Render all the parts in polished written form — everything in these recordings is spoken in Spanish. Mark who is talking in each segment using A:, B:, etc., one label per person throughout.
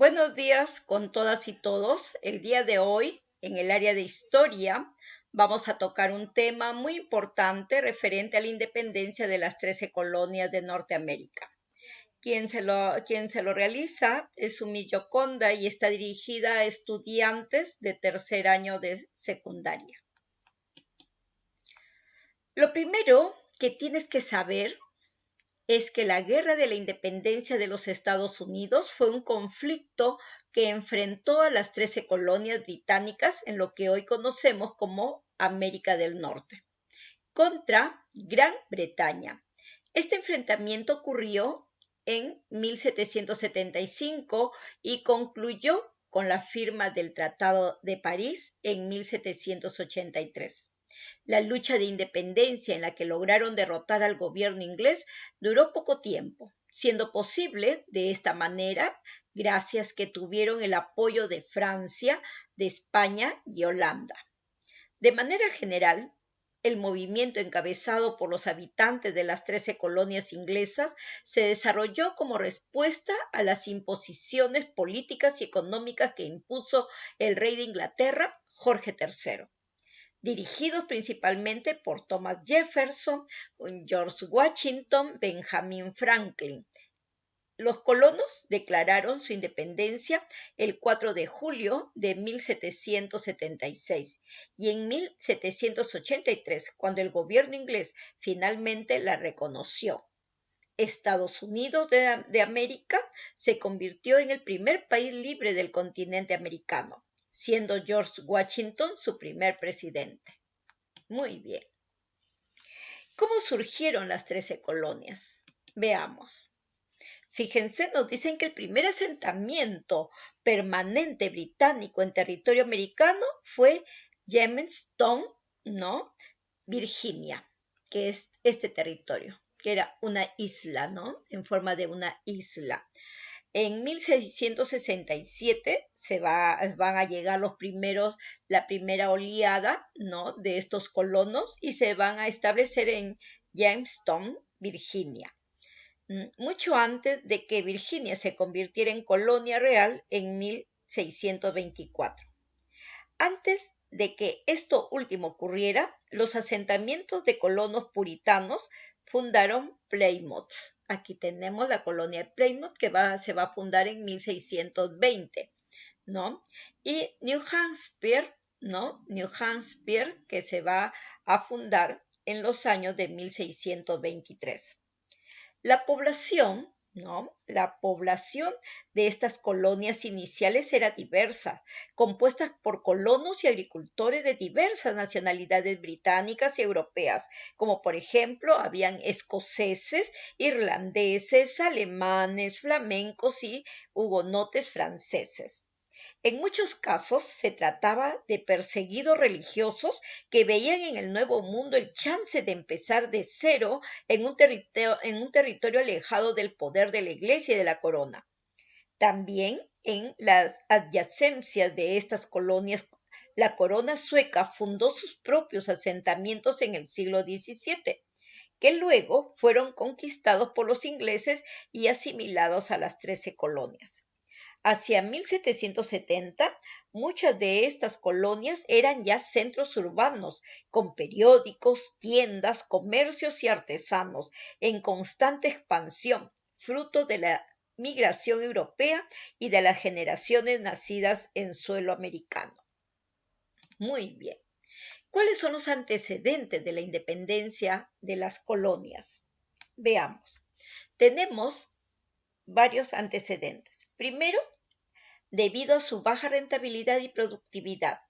A: Buenos días con todas y todos. El día de hoy, en el área de historia, vamos a tocar un tema muy importante referente a la independencia de las 13 colonias de Norteamérica. Quien se lo realiza es Sumi Yoconda y está dirigida a estudiantes de tercer año de secundaria. Lo primero que tienes que saber es que la Guerra de la Independencia de los Estados Unidos fue un conflicto que enfrentó a las 13 colonias británicas en lo que hoy conocemos como América del Norte, contra Gran Bretaña. Este enfrentamiento ocurrió en 1775 y concluyó con la firma del Tratado de París en 1783. La lucha de independencia en la que lograron derrotar al gobierno inglés duró poco tiempo, siendo posible de esta manera gracias que tuvieron el apoyo de Francia, de España y Holanda. De manera general, el movimiento encabezado por los habitantes de las 13 colonias inglesas se desarrolló como respuesta a las imposiciones políticas y económicas que impuso el rey de Inglaterra, Jorge III, dirigidos principalmente por Thomas Jefferson, George Washington, Benjamin Franklin. Los colonos declararon su independencia el 4 de julio de 1776 y en 1783, cuando el gobierno inglés finalmente la reconoció. Estados Unidos de América se convirtió en el primer país libre del continente americano, siendo George Washington su primer presidente. Muy bien. ¿Cómo surgieron las 13 colonias? Veamos. Fíjense, nos dicen que el primer asentamiento permanente británico en territorio americano fue Jamestown, ¿no? Virginia, que es este territorio, que era una isla, ¿no? En forma de una isla. En 1667 van a llegar la primera oleada, ¿no? De estos colonos y se van a establecer en Jamestown, Virginia, mucho antes de que Virginia se convirtiera en colonia real en 1624. Antes de que esto último ocurriera, los asentamientos de colonos puritanos fundaron Plymouth. Aquí tenemos la colonia de Plymouth que se va a fundar en 1620, ¿no? Y New Hampshire, ¿no? New Hampshire que se va a fundar en los años de 1623. La población, ¿no? La población de estas colonias iniciales era diversa, compuestas por colonos y agricultores de diversas nacionalidades británicas y europeas, como por ejemplo habían escoceses, irlandeses, alemanes, flamencos y hugonotes franceses. En muchos casos se trataba de perseguidos religiosos que veían en el Nuevo Mundo el chance de empezar de cero en un territorio alejado del poder de la Iglesia y de la corona. También en las adyacencias de estas colonias, la corona sueca fundó sus propios asentamientos en el siglo XVII, que luego fueron conquistados por los ingleses y asimilados a las 13 colonias. Hacia 1770, muchas de estas colonias eran ya centros urbanos, con periódicos, tiendas, comercios y artesanos, en constante expansión, fruto de la migración europea y de las generaciones nacidas en suelo americano. Muy bien. ¿Cuáles son los antecedentes de la independencia de las colonias? Veamos. Tenemos varios antecedentes. Primero, debido a su baja rentabilidad y productividad.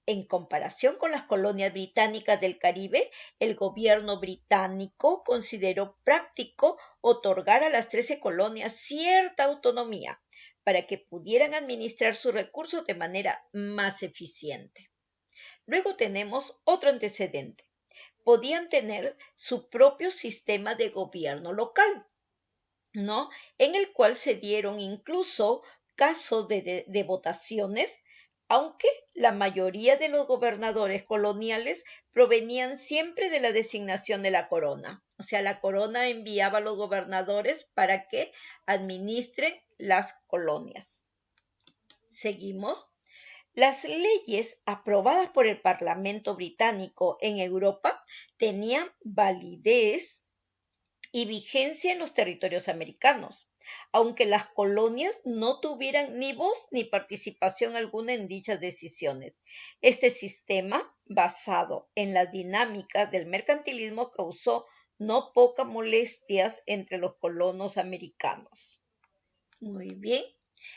A: En comparación con las colonias británicas del Caribe, el gobierno británico consideró práctico otorgar a las 13 colonias cierta autonomía para que pudieran administrar sus recursos de manera más eficiente. Luego tenemos otro antecedente. Podían tener su propio sistema de gobierno local, ¿no? En el cual se dieron incluso casos de votaciones aunque la mayoría de los gobernadores coloniales provenían siempre de la designación de la corona. O sea, la corona enviaba a los gobernadores para que administren las colonias. Seguimos. Las leyes aprobadas por el Parlamento británico en Europa tenían validez y vigencia en los territorios americanos, aunque las colonias no tuvieran ni voz ni participación alguna en dichas decisiones. Este sistema, basado en la dinámica del mercantilismo, causó no pocas molestias entre los colonos americanos. Muy bien.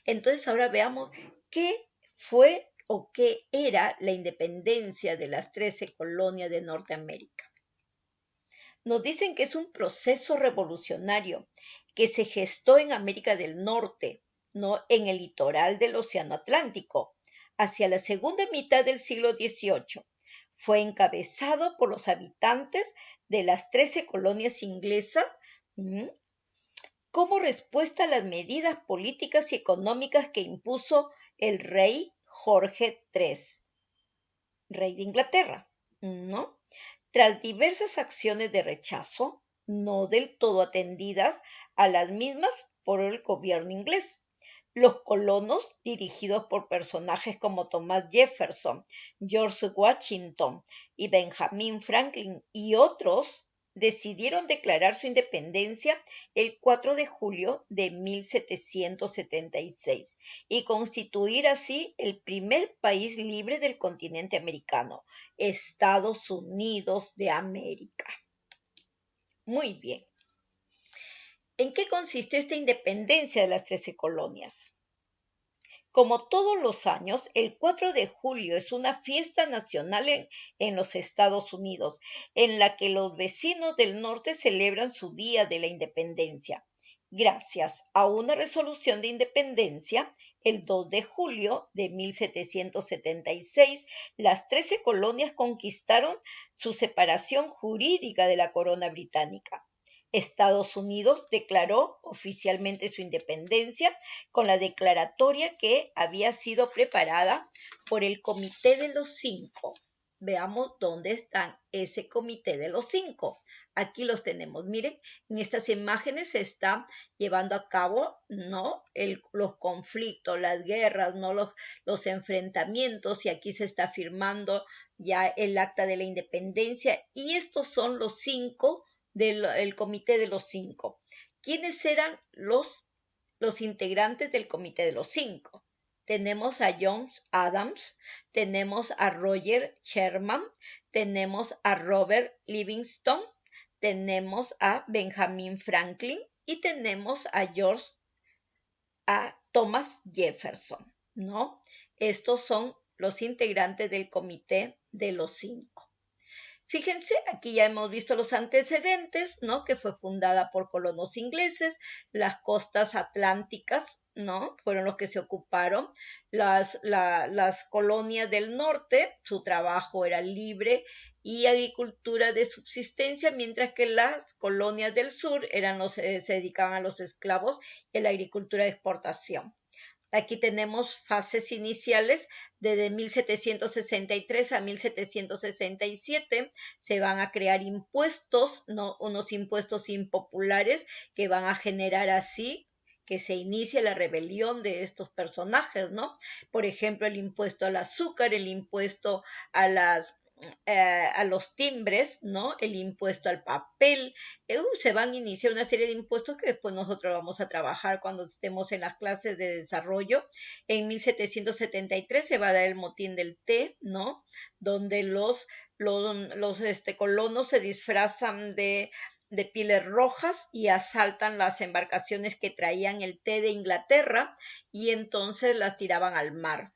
A: Entonces ahora veamos qué fue o qué era la independencia de las 13 colonias de Norteamérica. Nos dicen que es un proceso revolucionario que se gestó en América del Norte, ¿no? En el litoral del Océano Atlántico, hacia la segunda mitad del siglo XVIII. Fue encabezado por los habitantes de las 13 colonias inglesas como respuesta a las medidas políticas y económicas que impuso el rey Jorge III, rey de Inglaterra, ¿no? Tras diversas acciones de rechazo, no del todo atendidas a las mismas por el gobierno inglés. Los colonos, dirigidos por personajes como Thomas Jefferson, George Washington y Benjamin Franklin y otros, decidieron declarar su independencia el 4 de julio de 1776 y constituir así el primer país libre del continente americano, Estados Unidos de América. Muy bien. ¿En qué consistió esta independencia de las 13 colonias? Como todos los años, el 4 de julio es una fiesta nacional en los Estados Unidos, en la que los vecinos del norte celebran su Día de la Independencia. Gracias a una resolución de independencia, el 2 de julio de 1776, las 13 colonias conquistaron su separación jurídica de la corona británica. Estados Unidos declaró oficialmente su independencia con la declaratoria que había sido preparada por el Comité de los Cinco. Veamos dónde están ese Comité de los Cinco. Aquí los tenemos. Miren, en estas imágenes se está llevando a cabo, ¿no? Los conflictos, las guerras, ¿no? Los enfrentamientos, y aquí se está firmando ya el Acta de la Independencia, y estos son los cinco del Comité de los Cinco. ¿Quiénes eran los integrantes del Comité de los Cinco? Tenemos a John Adams, tenemos a Roger Sherman, tenemos a Robert Livingston, tenemos a Benjamin Franklin y tenemos a Thomas Jefferson, ¿no? Estos son los integrantes del Comité de los Cinco. Fíjense, aquí ya hemos visto los antecedentes, ¿no? Que fue fundada por colonos ingleses, las costas atlánticas, ¿no? Fueron los que se ocuparon. Las colonias del norte, su trabajo era libre y agricultura de subsistencia, mientras que las colonias del sur se dedicaban a los esclavos y a la agricultura de exportación. Aquí tenemos fases iniciales desde 1763 a 1767. Se van a crear impuestos, ¿no? Unos impuestos impopulares que van a generar así que se inicie la rebelión de estos personajes, ¿no? Por ejemplo, el impuesto al azúcar, el impuesto a los timbres, ¿no? El impuesto al papel. Se van a iniciar una serie de impuestos que después nosotros vamos a trabajar cuando estemos en las clases de desarrollo. En 1773 se va a dar el motín del té, ¿no? Donde los colonos se disfrazan de pieles rojas y asaltan las embarcaciones que traían el té de Inglaterra y entonces las tiraban al mar.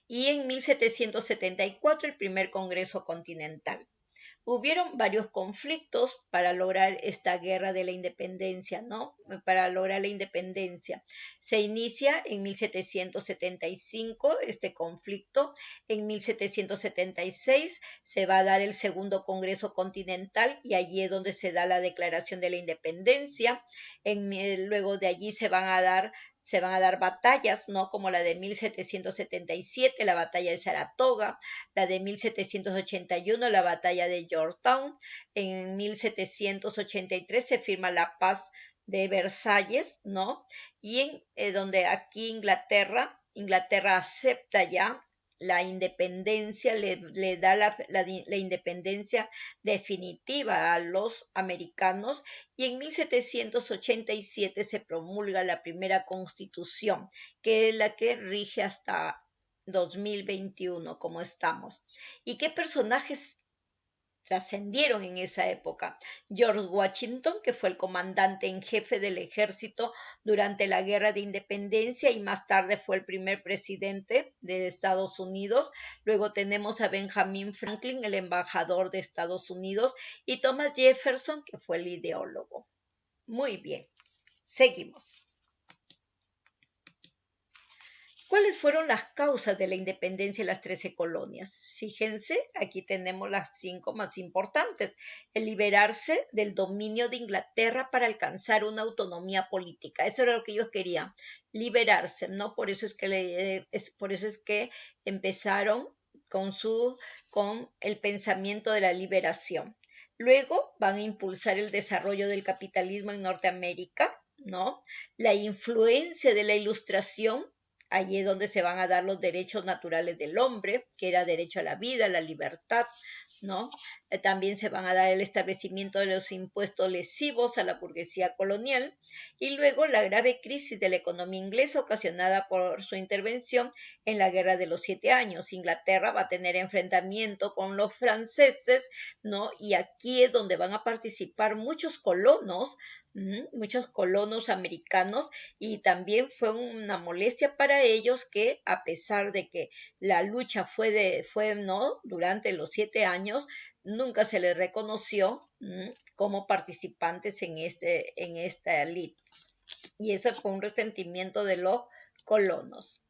A: Y en 1774 el primer Congreso Continental. Hubieron varios conflictos para lograr esta guerra de la independencia, ¿no? Para lograr la independencia. Se inicia en 1775 este conflicto. En 1776 se va a dar el segundo Congreso Continental y allí es donde se da la declaración de la independencia. Luego de allí se van a dar se van a dar batallas, ¿no? Como la de 1777, la batalla de Saratoga, la de 1781, la batalla de Yorktown. En 1783 se firma la paz de Versalles, ¿no? Y donde aquí Inglaterra acepta ya la independencia, le da la independencia definitiva a los americanos, y en 1787 se promulga la primera constitución, que es la que rige hasta 2021, como estamos. ¿Y qué personajes trascendieron en esa época? George Washington, que fue el comandante en jefe del ejército durante la Guerra de Independencia y más tarde fue el primer presidente de Estados Unidos. Luego tenemos a Benjamin Franklin, el embajador de Estados Unidos, y Thomas Jefferson, que fue el ideólogo. Muy bien, seguimos. ¿Cuáles fueron las causas de la independencia de las 13 colonias? Fíjense, aquí tenemos las 5 más importantes. El liberarse del dominio de Inglaterra para alcanzar una autonomía política. Eso era lo que ellos querían, liberarse, ¿no? Por eso es que empezaron con el pensamiento de la liberación. Luego van a impulsar el desarrollo del capitalismo en Norteamérica, ¿no? La influencia de la Ilustración. Allí es donde se van a dar los derechos naturales del hombre, que era derecho a la vida, a la libertad, ¿no? También se van a dar el establecimiento de los impuestos lesivos a la burguesía colonial, y luego la grave crisis de la economía inglesa ocasionada por su intervención en la Guerra de los 7 Años. Inglaterra va a tener enfrentamiento con los franceses, ¿no? Y aquí es donde van a participar muchos colonos americanos, y también fue una molestia para ellos que, a pesar de que la lucha fue ¿no? durante los 7 años, nunca se les reconoció como participantes en esta lid. Y ese fue un resentimiento de los colonos.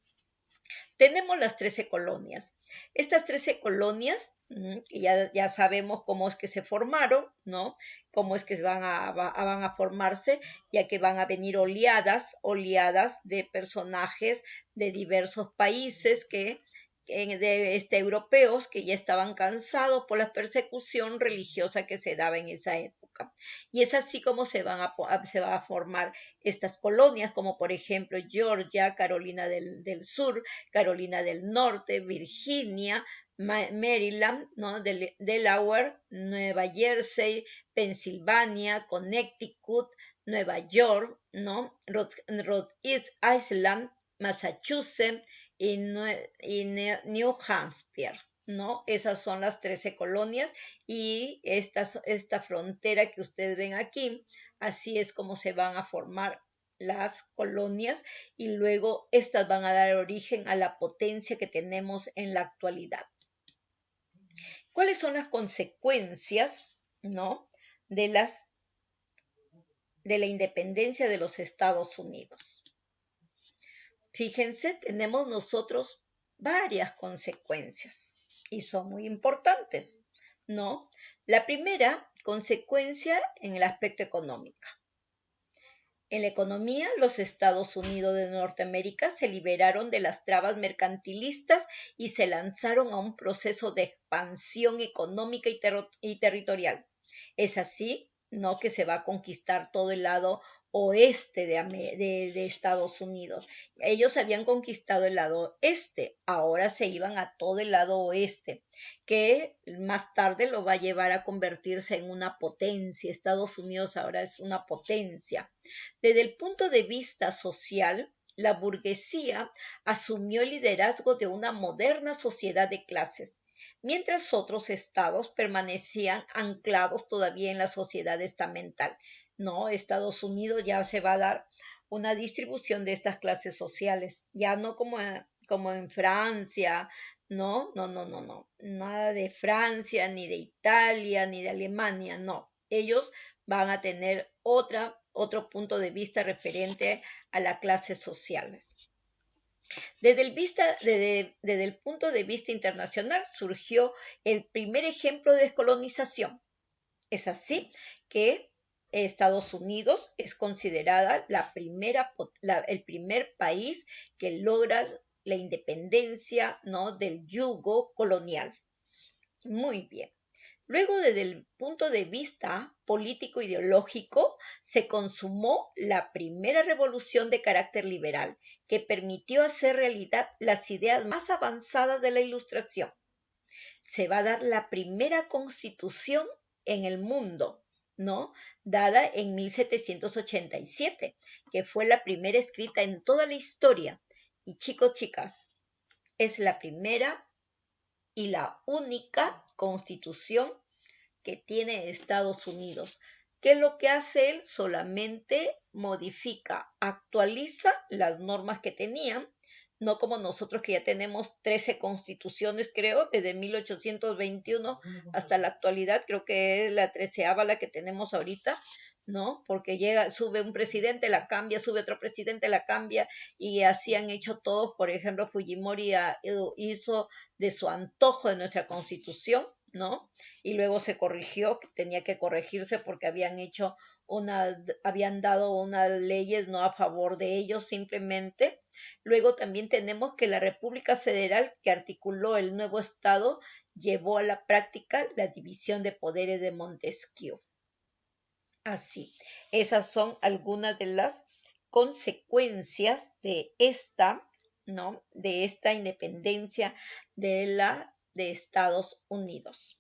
A: Tenemos las 13 colonias. Estas 13 colonias, que ya sabemos cómo es que se formaron, ¿no? Cómo es que van a formarse, ya que van a venir oleadas de personajes de diversos países europeos que ya estaban cansados por la persecución religiosa que se daba en esa época. Y es así como se van a formar estas colonias, como por ejemplo Georgia, Carolina del Sur, Carolina del Norte, Virginia, Maryland, ¿no? Delaware, Nueva Jersey, Pensilvania, Connecticut, Nueva York, ¿no? Rhode Island, Massachusetts y New Hampshire, ¿no? Esas son las 13 colonias, y esta frontera que ustedes ven aquí, así es como se van a formar las colonias, y luego estas van a dar origen a la potencia que tenemos en la actualidad. ¿Cuáles son las consecuencias, ¿no? de la independencia de los Estados Unidos? Fíjense, tenemos nosotros varias consecuencias y son muy importantes, ¿no? La primera consecuencia en el aspecto económico. En la economía, los Estados Unidos de Norteamérica se liberaron de las trabas mercantilistas y se lanzaron a un proceso de expansión económica y territorial. Es así, ¿no?, que se va a conquistar todo el lado oeste de Estados Unidos. Ellos habían conquistado el lado este, ahora se iban a todo el lado oeste, que más tarde lo va a llevar a convertirse en una potencia. Estados Unidos ahora es una potencia. Desde el punto de vista social, la burguesía asumió el liderazgo de una moderna sociedad de clases, mientras otros estados permanecían anclados todavía en la sociedad estamental. No, Estados Unidos ya se va a dar una distribución de estas clases sociales, ya no como en Francia, no, nada de Francia, ni de Italia, ni de Alemania, no. Ellos van a tener otro punto de vista referente a las clases sociales. Desde el punto de vista internacional surgió el primer ejemplo de descolonización. Es así que Estados Unidos es considerada el primer país que logra la independencia, ¿no?, del yugo colonial. Muy bien. Luego, desde el punto de vista político-ideológico, se consumó la primera revolución de carácter liberal, que permitió hacer realidad las ideas más avanzadas de la Ilustración. Se va a dar la primera constitución en el mundo, ¿no?, dada en 1787, que fue la primera escrita en toda la historia. Y chicos, chicas, es la primera y la única constitución que tiene Estados Unidos. ¿Qué es lo que hace él? Solamente modifica, actualiza las normas que tenían, no como nosotros que ya tenemos 13 constituciones, creo, desde 1821 hasta la actualidad, creo que es la 13ª la que tenemos ahorita, ¿no? Porque sube un presidente, la cambia, sube otro presidente, la cambia, y así han hecho todos. Por ejemplo, Fujimori hizo de su antojo de nuestra constitución, ¿no? Y luego se corrigió, que tenía que corregirse porque habían dado unas leyes no a favor de ellos simplemente. Luego también tenemos que la República Federal, que articuló el nuevo Estado, llevó a la práctica la división de poderes de Montesquieu. Así, esas son algunas de las consecuencias de esta, ¿no?, de esta independencia de Estados Unidos.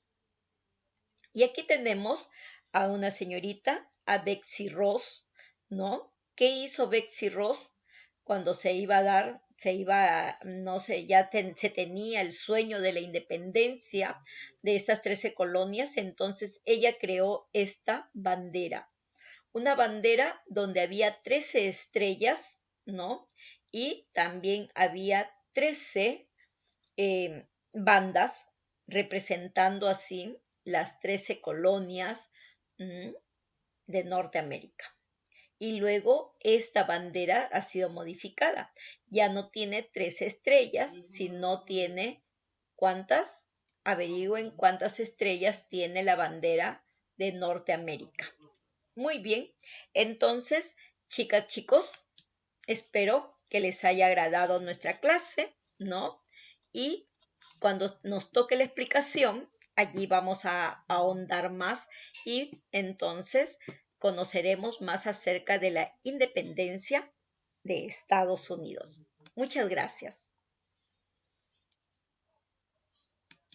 A: Y aquí tenemos a una señorita, a Betsy Ross, ¿no? ¿Qué hizo Betsy Ross cuando no sé, se tenía el sueño de la independencia de estas 13 colonias? Entonces ella creó esta bandera, una bandera donde había 13 estrellas, ¿no? Y también había 13 bandas representando así las 13 colonias de Norteamérica. Y luego esta bandera ha sido modificada. Ya no tiene 13 estrellas, sino tiene, ¿cuántas? Averigüen cuántas estrellas tiene la bandera de Norteamérica. Muy bien, entonces, chicas, chicos, espero que les haya agradado nuestra clase, ¿no? Y cuando nos toque la explicación, allí vamos a ahondar más y entonces conoceremos más acerca de la independencia de Estados Unidos. Muchas gracias.